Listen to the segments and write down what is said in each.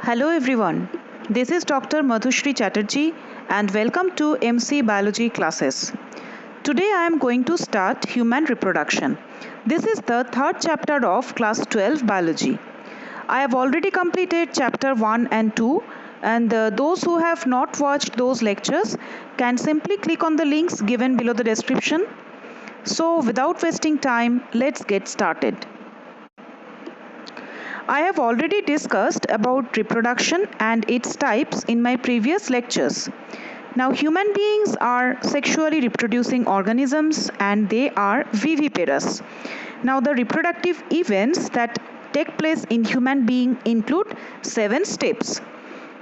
Hello everyone, this is Dr. Madhushri Chatterjee and welcome to MC Biology classes. Today I am going to start human reproduction. This is the third chapter of class 12 biology. I have already completed chapter 1 and 2 and those who have not watched those lectures can simply click on the links given below the description. So without wasting time, let's get started. I have already discussed about reproduction and its types in my previous lectures. Now, human beings are sexually reproducing organisms and they are viviparous. Now, the reproductive events that take place in human being include 7 steps.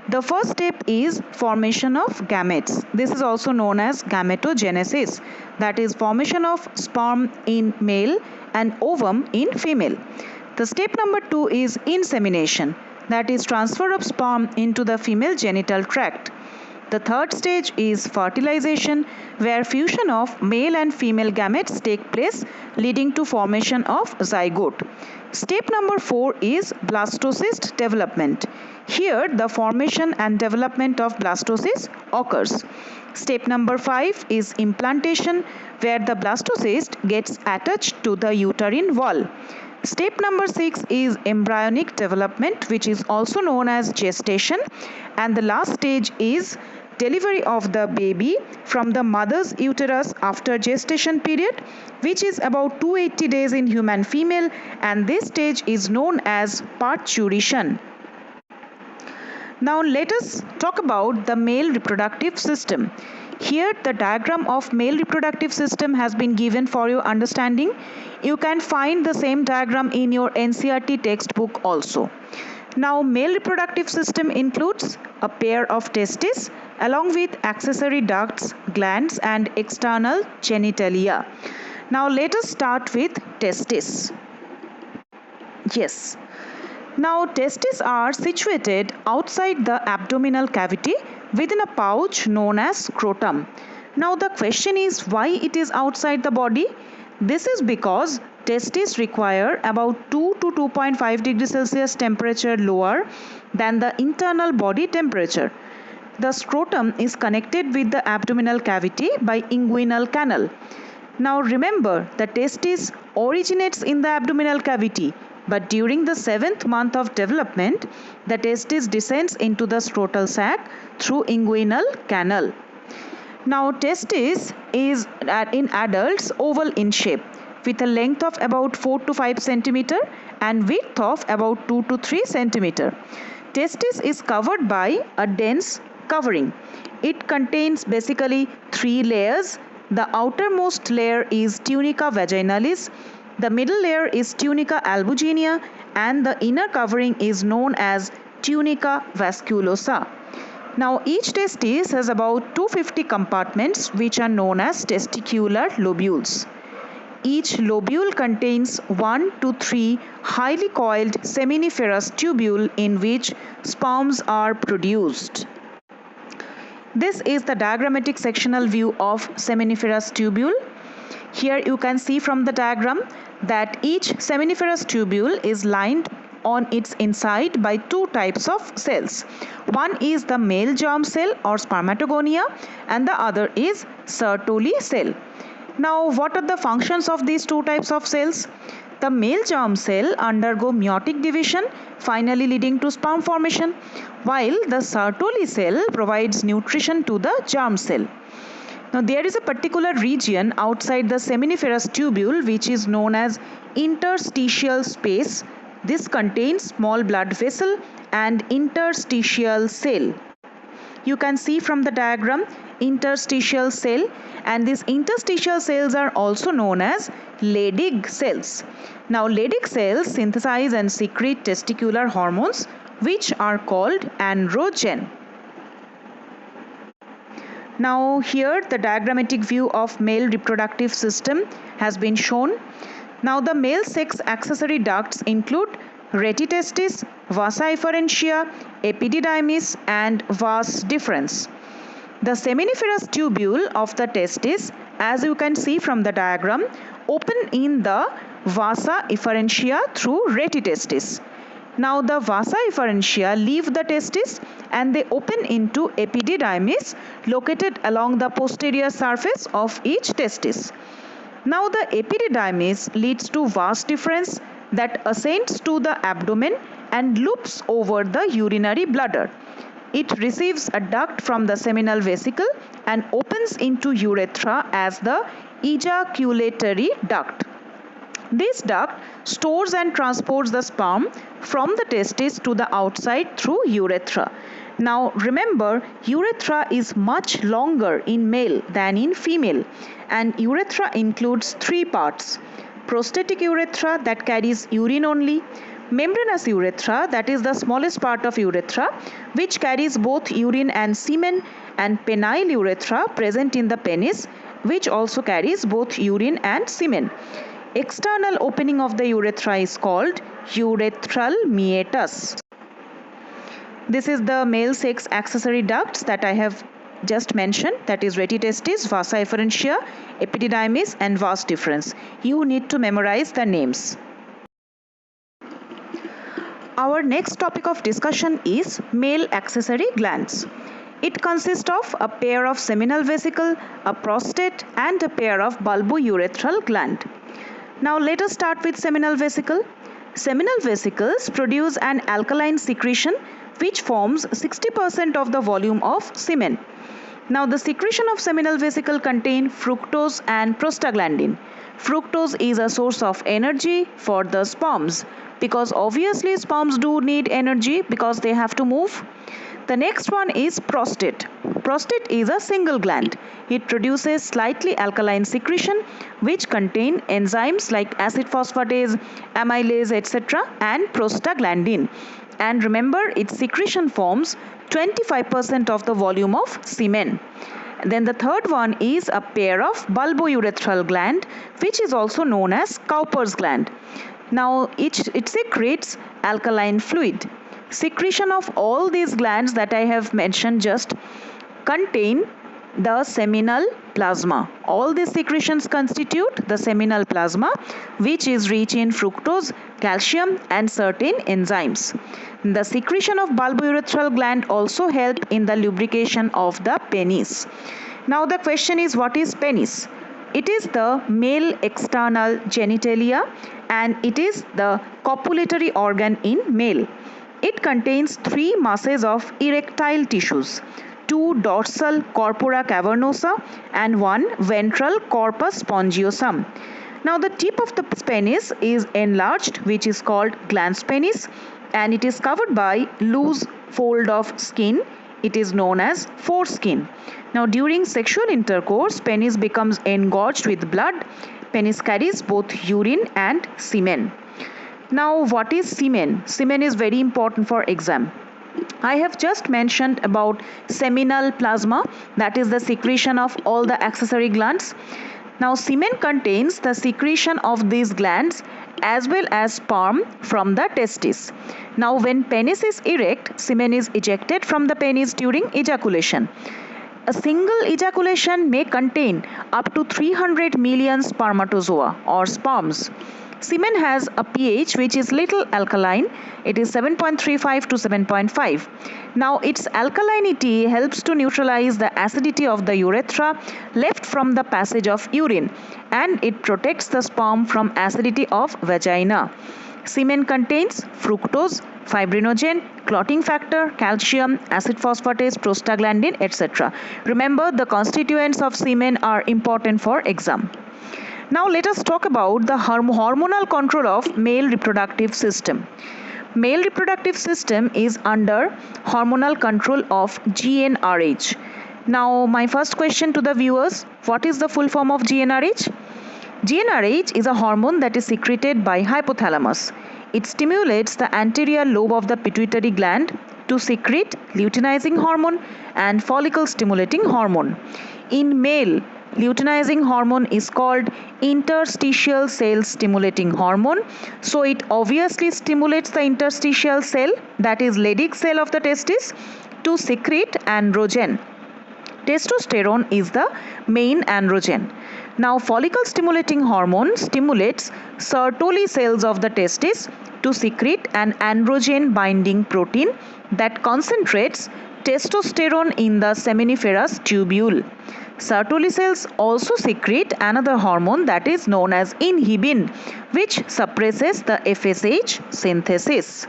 The first step is formation of gametes. This is also known as gametogenesis, that is formation of sperm in male and ovum in female. The step number 2 is insemination, that is transfer of sperm into the female genital tract. The third stage is fertilization, where fusion of male and female gametes take place, leading to formation of zygote. Step number 4 is blastocyst development. Here the formation and development of blastocyst occurs. Step number 5 is implantation, where the blastocyst gets attached to the uterine wall. Step number 6 is embryonic development, which is also known as gestation, and the last stage is delivery of the baby from the mother's uterus after gestation period, which is about 280 days in human female, and this stage is known as parturition. Now let us talk about the male reproductive system. Here the diagram of male reproductive system has been given for your understanding. You can find the same diagram in your NCERT textbook also. Now male reproductive system includes a pair of testes along with accessory ducts, glands and external genitalia. Now let us start with testes. Yes. Now testes are situated outside the abdominal cavity within a pouch known as scrotum. Now the question is why it is outside the body? This is because testes require about 2 to 2.5 degrees Celsius temperature lower than the internal body temperature. The scrotum is connected with the abdominal cavity by inguinal canal. Now remember, the testis originates in the abdominal cavity, but during the 7th month of development, the testis descends into the scrotal sac through inguinal canal. Now testis is in adults oval in shape with a length of about 4 to 5 centimeter and width of about 2 to 3 centimeter. Testis is covered by a dense covering. It contains basically 3 layers. The outermost layer is tunica vaginalis, the middle layer is tunica albuginea, and the inner covering is known as tunica vasculosa. Now each testis has about 250 compartments which are known as testicular lobules. Each lobule contains 1 to 3 highly coiled seminiferous tubule in which sperms are produced. This is the diagrammatic sectional view of seminiferous tubule. Here you can see from the diagram that each seminiferous tubule is lined on its inside by 2 types of cells. One is the male germ cell or spermatogonia and the other is Sertoli cell. Now what are the functions of these 2 types of cells? The male germ cell undergo meiotic division, finally leading to sperm formation, while the Sertoli cell provides nutrition to the germ cell. Now there is a particular region outside the seminiferous tubule which is known as interstitial space. This contains small blood vessel and interstitial cell. You can see from the diagram interstitial cell, and these interstitial cells are also known as Leydig cells. Now Leydig cells synthesize and secrete testicular hormones which are called androgen. Now here the diagrammatic view of male reproductive system has been shown. Now the male sex accessory ducts include retitestis, vasa efferentia, epididymis and vas deferens. The seminiferous tubule of the testis, as you can see from the diagram, open in the vasa efferentia through retitestis. Now the vasa efferentia leave the testis and they open into epididymis located along the posterior surface of each testis. Now the epididymis leads to vas deferens that ascends to the abdomen and loops over the urinary bladder. It receives a duct from the seminal vesicle and opens into urethra as the ejaculatory duct. This duct stores and transports the sperm from the testis to the outside through urethra. Now remember, urethra is much longer in male than in female, and urethra includes three parts: prostatic urethra that carries urine only, membranous urethra that is the smallest part of urethra which carries both urine and semen, and penile urethra present in the penis which also carries both urine and semen. External opening of the urethra is called urethral meatus. This is the male sex accessory ducts that I have just mentioned, that is retitestis, vasa efferentia, epididymis and vas deferens. You need to memorize the names. Our next topic of discussion is male accessory glands. It consists of a pair of seminal vesicle, a prostate and a pair of bulbourethral gland. Now let us start with seminal vesicle. Seminal vesicles produce an alkaline secretion which forms 60% of the volume of semen. Now the secretion of seminal vesicle contain fructose and prostaglandin. Fructose is a source of energy for the sperms because obviously sperms do need energy because they have to move. The next one is prostate. Prostate is a single gland. It produces slightly alkaline secretion which contain enzymes like acid phosphatase, amylase, etc. and prostaglandin. And remember, its secretion forms 25% of the volume of semen. Then the third one is a pair of bulbourethral gland which is also known as Cowper's gland. Now it secretes alkaline fluid. Secretion of all these glands that I have mentioned just contain the seminal plasma. All these secretions constitute the seminal plasma which is rich in fructose, calcium and certain enzymes. The secretion of bulbourethral gland also help in the lubrication of the penis. Now the question is, what is penis? It is the male external genitalia and it is the copulatory organ in male. It contains three masses of erectile tissues, two dorsal corpora cavernosa and one ventral corpus spongiosum. Now the tip of the penis is enlarged, which is called glans penis, and it is covered by loose fold of skin. It is known as foreskin. Now during sexual intercourse, penis becomes engorged with blood. Penis carries both urine and semen. Now what is semen? Semen is very important for exam. I have just mentioned about seminal plasma, that is the secretion of all the accessory glands. Now semen contains the secretion of these glands as well as sperm from the testis. Now when penis is erect, semen is ejected from the penis during ejaculation. A single ejaculation may contain up to 300 million spermatozoa or sperms. Semen has a pH which is little alkaline. It is 7.35 to 7.5. Now its alkalinity helps to neutralize the acidity of the urethra left from the passage of urine, and it protects the sperm from acidity of vagina. Semen contains fructose, fibrinogen, clotting factor, calcium, acid phosphatase, prostaglandin, etc. Remember, the constituents of semen are important for exam. Now let us talk about the hormonal control of male reproductive system. Male reproductive system is under hormonal control of GnRH. Now my first question to the viewers, what is the full form of GnRH? GnRH is a hormone that is secreted by hypothalamus. It stimulates the anterior lobe of the pituitary gland to secrete luteinizing hormone and follicle stimulating hormone. In male, luteinizing hormone is called interstitial cell stimulating hormone. So it obviously stimulates the interstitial cell, that is Leydig cell of the testis, to secrete androgen. Testosterone is the main androgen. Now, follicle stimulating hormone stimulates Sertoli cells of the testis to secrete an androgen binding protein that concentrates testosterone in the seminiferous tubule. Sertoli cells also secrete another hormone that is known as inhibin, which suppresses the FSH synthesis.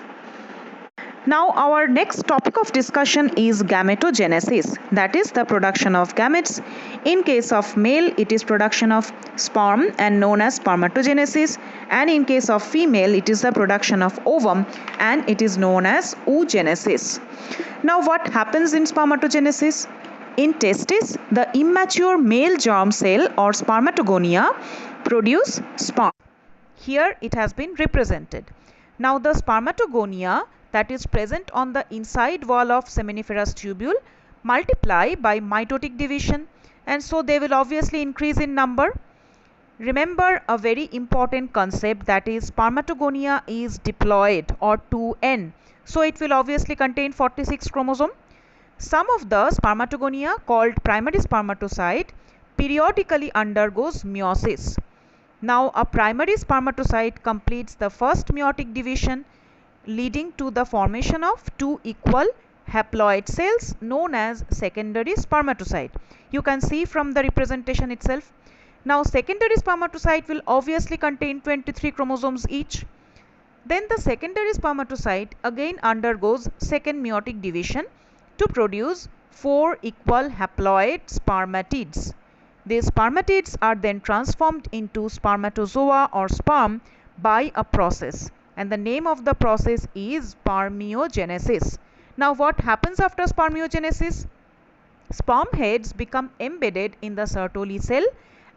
Now our next topic of discussion is gametogenesis, that is the production of gametes. In case of male, it is production of sperm and known as spermatogenesis, and in case of female, it is the production of ovum and it is known as oogenesis. Now what happens in spermatogenesis? In testis, the immature male germ cell or spermatogonia produce sperm. Here it has been represented. Now the spermatogonia that is present on the inside wall of seminiferous tubule multiply by mitotic division, and so they will obviously increase in number. Remember a very important concept, that is spermatogonia is diploid or 2n, so it will obviously contain 46 chromosomes. Some of the spermatogonia called primary spermatocyte periodically undergoes meiosis. Now a primary spermatocyte completes the first meiotic division, leading to the formation of two equal haploid cells known as secondary spermatocyte. You can see from the representation itself. Now secondary spermatocyte will obviously contain 23 chromosomes each. Then the secondary spermatocyte again undergoes second meiotic division to produce 4 equal haploid spermatids. These spermatids are then transformed into spermatozoa or sperm by a process, and the name of the process is spermiogenesis. Now what happens after spermiogenesis? Sperm heads become embedded in the Sertoli cell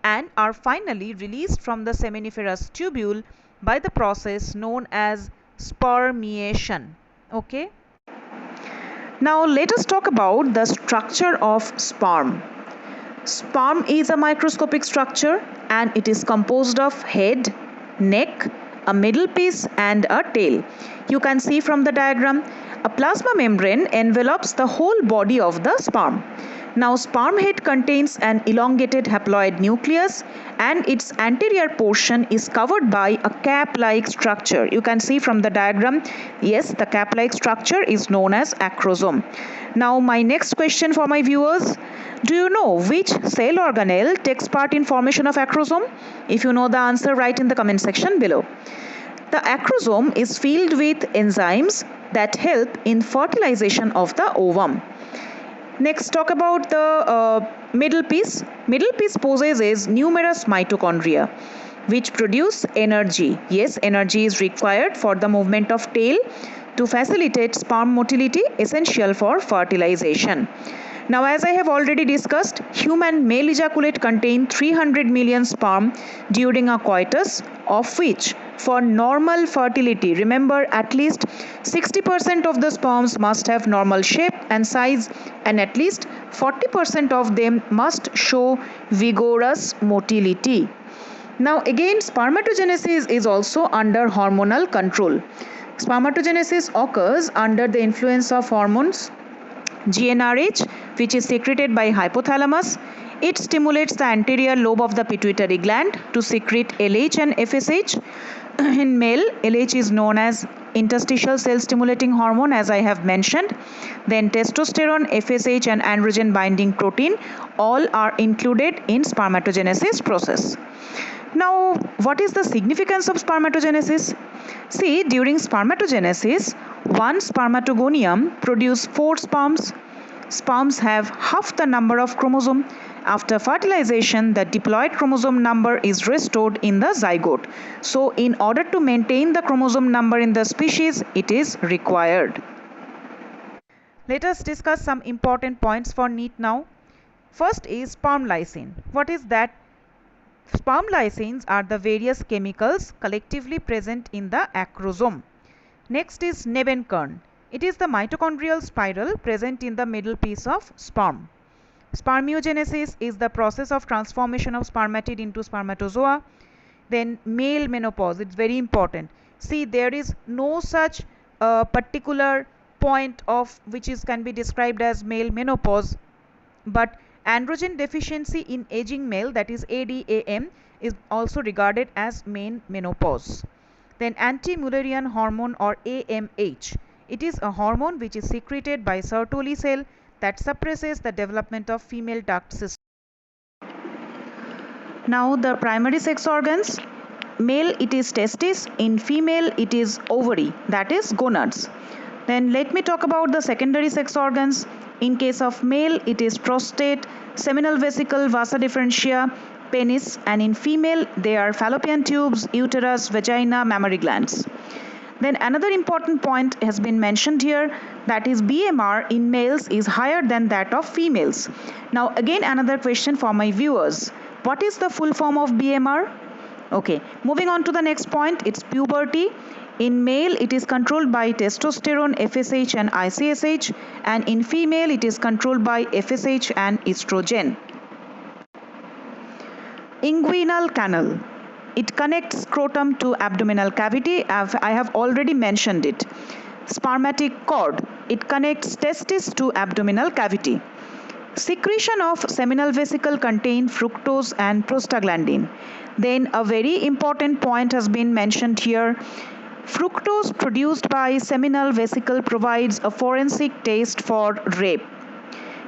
and are finally released from the seminiferous tubule by the process known as spermiation. Okay. Now let us talk about the structure of sperm. Sperm is a microscopic structure and it is composed of head, neck, a middle piece and a tail. You can see from the diagram, a plasma membrane envelops the whole body of the sperm. Now sperm head contains an elongated haploid nucleus and its anterior portion is covered by a cap-like structure. You can see from the diagram, yes, the cap-like structure is known as acrosome. Now my next question for my viewers, do you know which cell organelle takes part in formation of acrosome? If you know the answer, write in the comment section below. The acrosome is filled with enzymes that help in fertilization of the ovum. Next, talk about the middle piece. Middle piece possesses numerous mitochondria which produce energy. Yes, energy is required for the movement of tail to facilitate sperm motility, essential for fertilization. Now, as I have already discussed, human male ejaculate contain 300 million sperm during a coitus, of which for normal fertility, remember, at least 60% of the sperms must have normal shape and size, and at least 40% of them must show vigorous motility. Now again, spermatogenesis is under hormonal control. Spermatogenesis occurs under the influence of hormones GnRH, which is secreted by hypothalamus. It stimulates the anterior lobe of the pituitary gland to secrete LH and FSH. In male, LH is known as interstitial cell stimulating hormone, as I have mentioned. Then testosterone, FSH and androgen binding protein all are included in spermatogenesis process. Now, what is the significance of spermatogenesis? See, during spermatogenesis, one spermatogonium produces 4 sperms. Sperms have half the number of chromosomes. After fertilization, the diploid chromosome number is restored in the zygote. So, in order to maintain the chromosome number in the species, it is required. Let us discuss some important points for NEET now. First is sperm lysine. What is that? Sperm lysines are the various chemicals collectively present in the acrosome. Next is Nebenkern. It is the mitochondrial spiral present in the middle piece of sperm. Spermiogenesis is the process of transformation of spermatid into spermatozoa. Then male menopause, it's very important. See, there is no such particular point of which can be described as male menopause, but Androgen deficiency in aging male, that is ADAM, is also regarded as menopause. Then anti-Mullerian hormone or AMH. It is a hormone which is secreted by Sertoli cell that suppresses the development of female duct system. Now the primary sex organs. Male it is testis, in female it is ovary, that is gonads. Then let me talk about the secondary sex organs. In case of male it is prostate, seminal vesicle, vasa differentia, penis, and in female they are fallopian tubes, uterus, vagina, mammary glands. Then another important point has been mentioned here, that is BMR in males is higher than that of females. Now again another question for my viewers. What is the full form of BMR? Okay, moving on to the next point, it's puberty. In male it is controlled by testosterone, FSH and ICSH, and in female it is controlled by FSH and estrogen. Inguinal canal. It connects scrotum to abdominal cavity. I have already mentioned it. Spermatic cord. It connects testis to abdominal cavity. Secretion of seminal vesicle contain fructose and prostaglandin. Then a very important point has been mentioned here. Fructose produced by seminal vesicle provides a forensic taste for rape.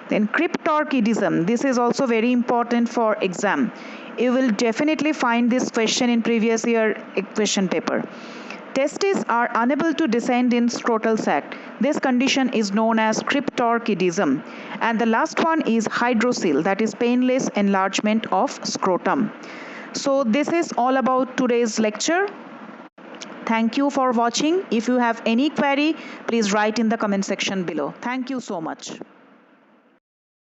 Then cryptorchidism. This is also very important for exam. You will definitely find this question in previous year question paper. Testes are unable to descend in scrotal sac. This condition is known as cryptorchidism. And the last one is hydrocele, that is painless enlargement of scrotum. So this is all about today's lecture. Thank you for watching. If you have any query, please write in the comment section below. Thank you so much.